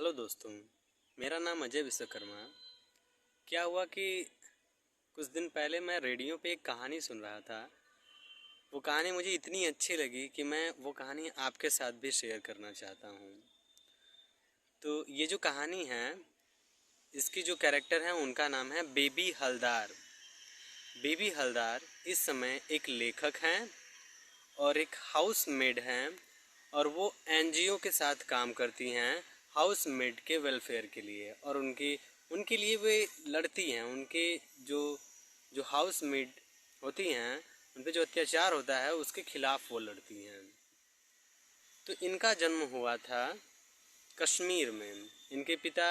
Hello दोस्तों, मेरा नाम अजय विश्वकर्मा। क्या हुआ कि कुछ दिन पहले मैं रेडियो पे एक कहानी सुन रहा था। वो कहानी मुझे इतनी अच्छी लगी कि मैं वो कहानी आपके साथ भी शेयर करना चाहता हूँ। तो ये जो कहानी है, इसकी जो कैरेक्टर है उनका नाम है बेबी हलदार। बेबी हलदार इस समय एक लेखक हैं और एक हाउस मेड हैं, और वो एनजीओ के साथ काम करती हैं हाउस मेड के वेलफेयर के लिए। और उनके लिए वे लड़ती हैं। उनके जो जो हाउस मेड होती हैं उन पे जो अत्याचार होता है उसके खिलाफ वो लड़ती हैं। तो इनका जन्म हुआ था कश्मीर में। इनके पिता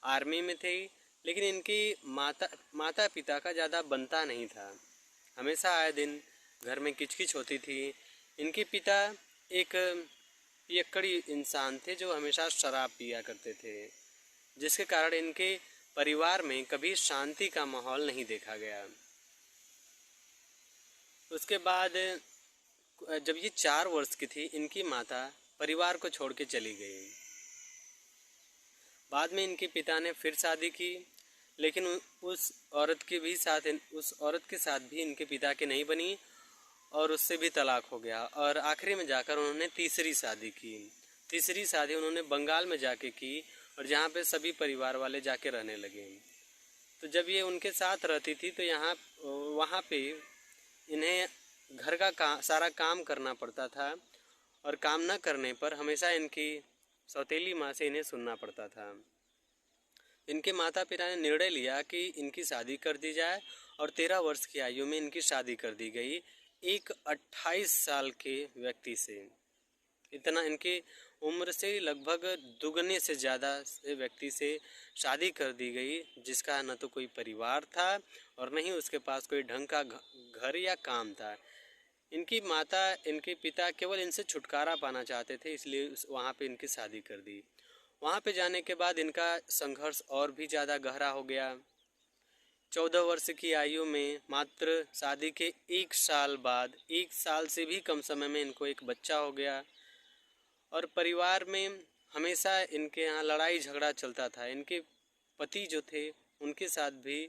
आर्मी में थे, लेकिन इनकी माता पिता का ज़्यादा बनता नहीं था। हमेशा आए दिन घर में किचकिच होती थी। इनके पिता एक पियक्कड़ी इंसान थे जो हमेशा शराब पिया करते थे, जिसके कारण इनके परिवार में कभी शांति का माहौल नहीं देखा गया। उसके बाद जब ये 4 वर्ष की थी, इनकी माता परिवार को छोड़ के चली गई। बाद में इनके पिता ने फिर शादी की, लेकिन उस औरत के साथ भी इनके पिता की नहीं बनी और उससे भी तलाक हो गया। और आखिरी में जाकर उन्होंने तीसरी शादी की। तीसरी शादी उन्होंने बंगाल में जाके की, और जहाँ पे सभी परिवार वाले जाके रहने लगे। तो जब ये उनके साथ रहती थी तो वहाँ पे इन्हें घर का सारा काम करना पड़ता था, और काम न करने पर हमेशा इनकी सौतेली माँ से इन्हें सुनना पड़ता था। इनके माता पिता ने निर्णय लिया कि इनकी शादी कर दी जाए, और 13 वर्ष की आयु में इनकी शादी कर दी गई एक 28 साल के व्यक्ति से। इतना इनके उम्र से लगभग दुगने से ज़्यादा से व्यक्ति से शादी कर दी गई, जिसका न तो कोई परिवार था और न ही उसके पास कोई ढंग का घर या काम था। इनकी माता इनके पिता केवल इनसे छुटकारा पाना चाहते थे, इसलिए वहाँ पे इनकी शादी कर दी। वहाँ पे जाने के बाद इनका संघर्ष और भी ज़्यादा गहरा हो गया। 14 वर्ष की आयु में, मात्र शादी के 1 साल बाद, 1 साल से भी कम समय में इनको एक बच्चा हो गया। और परिवार में हमेशा इनके यहाँ लड़ाई झगड़ा चलता था। इनके पति जो थे उनके साथ भी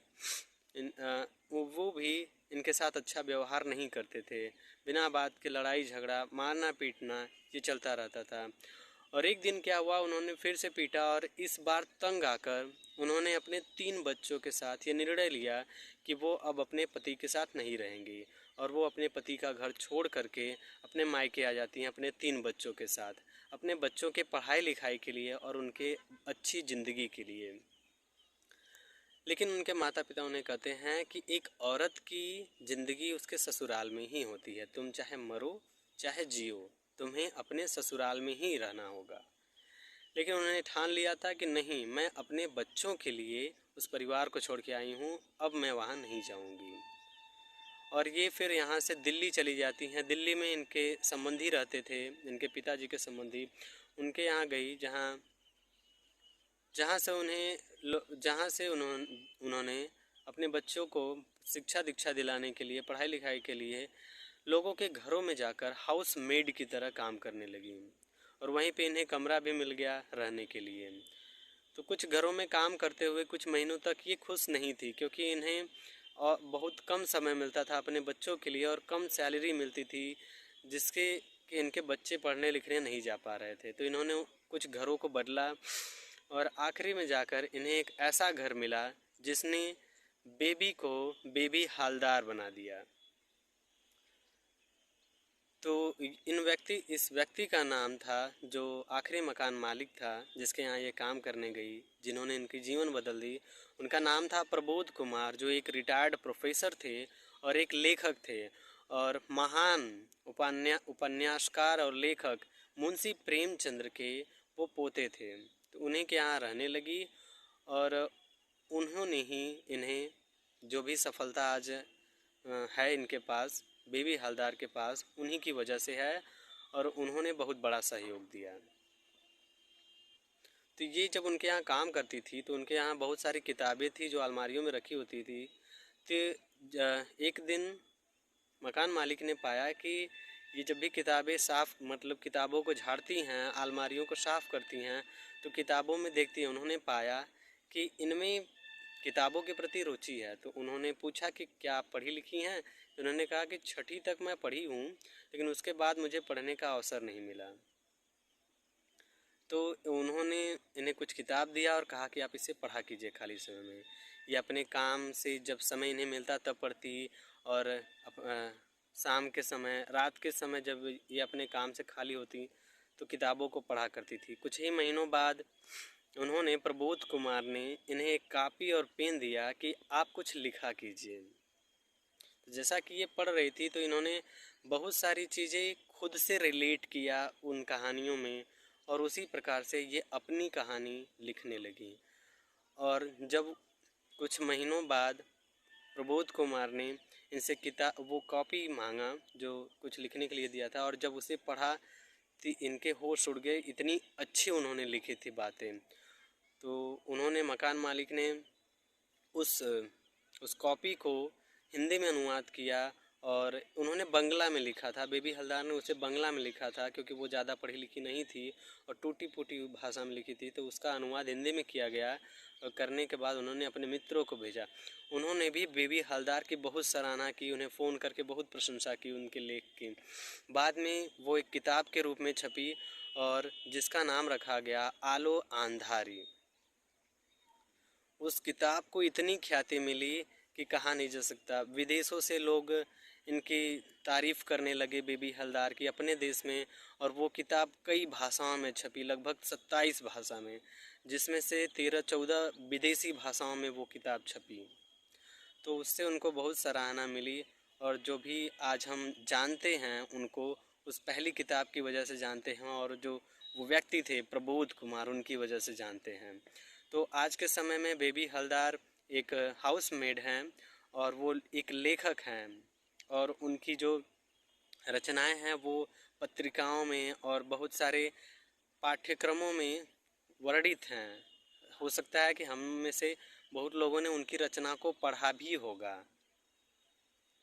वो भी इनके साथ अच्छा व्यवहार नहीं करते थे। बिना बात के लड़ाई झगड़ा, मारना पीटना ये चलता रहता था। और एक दिन क्या हुआ, उन्होंने फिर से पीटा, और इस बार तंग आकर उन्होंने अपने 3 बच्चों के साथ ये निर्णय लिया कि वो अब अपने पति के साथ नहीं रहेंगी, और वो अपने पति का घर छोड़ करके अपने मायके आ जाती हैं अपने 3 बच्चों के साथ, अपने बच्चों के पढ़ाई लिखाई के लिए और उनके अच्छी ज़िंदगी के लिए। लेकिन उनके माता पिता उन्हें कहते हैं कि एक औरत की ज़िंदगी उसके ससुराल में ही होती है। तुम चाहे मरो चाहे जियो, तुम्हें अपने ससुराल में ही रहना होगा। लेकिन उन्होंने ठान लिया था कि नहीं, मैं अपने बच्चों के लिए उस परिवार को छोड़ के आई हूँ, अब मैं वहाँ नहीं जाऊँगी। और ये फिर यहाँ से दिल्ली चली जाती हैं। दिल्ली में इनके संबंधी रहते थे, इनके पिताजी के संबंधी। उनके यहाँ गई, जहाँ जहाँ से उन्होंने अपने बच्चों को शिक्षा दीक्षा दिलाने के लिए, पढ़ाई लिखाई के लिए लोगों के घरों में जाकर हाउस मेड की तरह काम करने लगी। और वहीं पे इन्हें कमरा भी मिल गया रहने के लिए। तो कुछ घरों में काम करते हुए कुछ महीनों तक ये खुश नहीं थी, क्योंकि इन्हें बहुत कम समय मिलता था अपने बच्चों के लिए, और कम सैलरी मिलती थी, जिसके कि इनके बच्चे पढ़ने लिखने नहीं जा पा रहे थे। तो इन्होंने कुछ घरों को बदला, और आखिरी में जाकर इन्हें एक ऐसा घर मिला जिसने बेबी को बेबी हालदार बना दिया। तो इस व्यक्ति का नाम था, जो आखिरी मकान मालिक था जिसके यहाँ ये काम करने गई, जिन्होंने इनकी जीवन बदल दी, उनका नाम था प्रबोध कुमार, जो एक रिटायर्ड प्रोफेसर थे और एक लेखक थे। और महान उपन्यासकार और लेखक मुंशी प्रेमचंद्र के वो पोते थे। तो उन्हीं के यहाँ रहने लगी, और उन्होंने ही इन्हें जो भी सफलता आज है इनके पास, बेबी हलदार के पास, उन्हीं की वजह से है, और उन्होंने बहुत बड़ा सहयोग दिया। तो ये जब उनके यहाँ काम करती थी तो उनके यहाँ बहुत सारी किताबें थी जो अलमारियों में रखी होती थी। तो एक दिन मकान मालिक ने पाया कि ये जब भी किताबें साफ़ मतलब किताबों को झाड़ती हैं, अलमारियों को साफ़ करती हैं, तो किताबों में देखती हैं। उन्होंने पाया कि इनमें किताबों के प्रति रुचि है। तो उन्होंने पूछा कि क्या आप पढ़ी लिखी हैं? तो उन्होंने कहा कि 6ठी तक मैं पढ़ी हूँ, लेकिन उसके बाद मुझे पढ़ने का अवसर नहीं मिला। तो उन्होंने इन्हें कुछ किताब दिया और कहा कि आप इसे पढ़ा कीजिए खाली समय में। ये अपने काम से जब समय इन्हें मिलता तब पढ़ती, और शाम के समय, रात के समय जब ये अपने काम से खाली होती तो किताबों को पढ़ा करती थी। कुछ ही महीनों बाद उन्होंने, प्रबोध कुमार ने इन्हें एक कापी और पेन दिया कि आप कुछ लिखा कीजिए। तो जैसा कि ये पढ़ रही थी तो इन्होंने बहुत सारी चीज़ें खुद से रिलेट किया उन कहानियों में, और उसी प्रकार से ये अपनी कहानी लिखने लगी। और जब कुछ महीनों बाद प्रबोध कुमार ने इनसे किताब, वो कॉपी मांगा जो कुछ लिखने के लिए दिया था, और जब उसे पढ़ा तो इनके होश उड़ गए, इतनी अच्छी उन्होंने लिखी थी बातें। तो उन्होंने, मकान मालिक ने उस उस कॉपी को हिंदी में अनुवाद किया, और उन्होंने बंगला में लिखा था। बेबी हलदार ने उसे बंगला में लिखा था, क्योंकि वो ज़्यादा पढ़ी लिखी नहीं थी और टूटी फूटी भाषा में लिखी थी। तो उसका अनुवाद हिंदी में किया गया, और करने के बाद उन्होंने अपने मित्रों को भेजा। उन्होंने भी बेबी हलदार की बहुत सराहना की, उन्हें फ़ोन करके बहुत प्रशंसा की उनके लेख की। बाद में वो एक किताब के रूप में छपी, और जिसका नाम रखा गया आलो आंधारी। उस किताब को इतनी ख्याति मिली कि कहा नहीं जा सकता। विदेशों से लोग इनकी तारीफ़ करने लगे बेबी हलदार की अपने देश में, और वो किताब कई भाषाओं में छपी, लगभग 27 भाषा में, जिसमें से 13-14 विदेशी भाषाओं में वो किताब छपी। तो उससे उनको बहुत सराहना मिली, और जो भी आज हम जानते हैं उनको उस पहली किताब की वजह से जानते हैं, और जो वो व्यक्ति थे प्रबोध कुमार, उनकी वजह से जानते हैं। तो आज के समय में बेबी हलदार एक हाउस मेड हैं, और वो एक लेखक हैं, और उनकी जो रचनाएं हैं वो पत्रिकाओं में और बहुत सारे पाठ्यक्रमों में वर्णित हैं। हो सकता है कि हम में से बहुत लोगों ने उनकी रचना को पढ़ा भी होगा।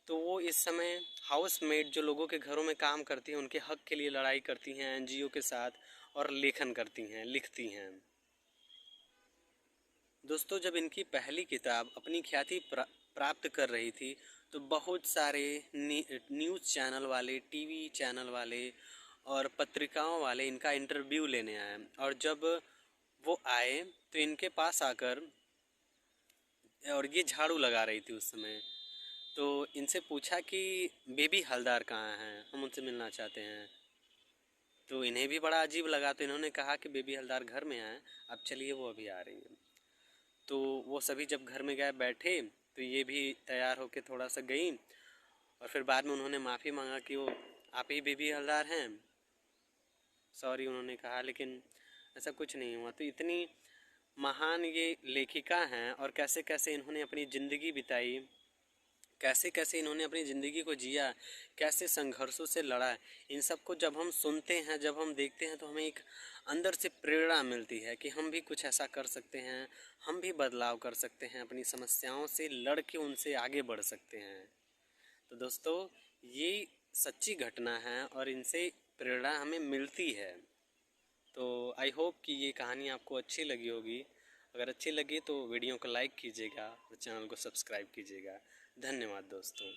तो वो इस समय हाउस मेड, जो लोगों के घरों में काम करती हैं, उनके हक के लिए लड़ाई करती हैं एनजीओ के साथ, और लेखन करती हैं, लिखती हैं। दोस्तों, जब इनकी पहली किताब अपनी ख्याति प्राप्त कर रही थी तो बहुत सारे न्यूज़ चैनल वाले, टीवी चैनल वाले और पत्रिकाओं वाले इनका इंटरव्यू लेने आए। और जब वो आए तो इनके पास आकर, और ये झाड़ू लगा रही थी उस समय, तो इनसे पूछा कि बेबी हलदार कहाँ हैं, हम उनसे मिलना चाहते हैं। तो इन्हें भी बड़ा अजीब लगा, तो इन्होंने कहा कि बेबी हलदार घर में हैं, अब चलिए वो अभी आ रही हैं। तो वो सभी जब घर में गए बैठे, तो ये भी तैयार होकर थोड़ा सा गई, और फिर बाद में उन्होंने माफ़ी मांगा कि वो आप ही बेबी हलदार हैं, सॉरी उन्होंने कहा, लेकिन ऐसा कुछ नहीं हुआ। तो इतनी महान ये लेखिका हैं, और कैसे कैसे इन्होंने अपनी ज़िंदगी बिताई, कैसे कैसे इन्होंने अपनी ज़िंदगी को जिया, कैसे संघर्षों से लड़ा, इन सब को जब हम सुनते हैं, जब हम देखते हैं, तो हमें एक अंदर से प्रेरणा मिलती है कि हम भी कुछ ऐसा कर सकते हैं, हम भी बदलाव कर सकते हैं, अपनी समस्याओं से लड़ के उनसे आगे बढ़ सकते हैं। तो दोस्तों, ये सच्ची घटना है, और इनसे प्रेरणा हमें मिलती है। तो आई होप कि ये कहानी आपको अच्छी लगी होगी। अगर अच्छी लगी तो वीडियो को लाइक कीजिएगा और चैनल को सब्सक्राइब कीजिएगा। धन्यवाद दोस्तों।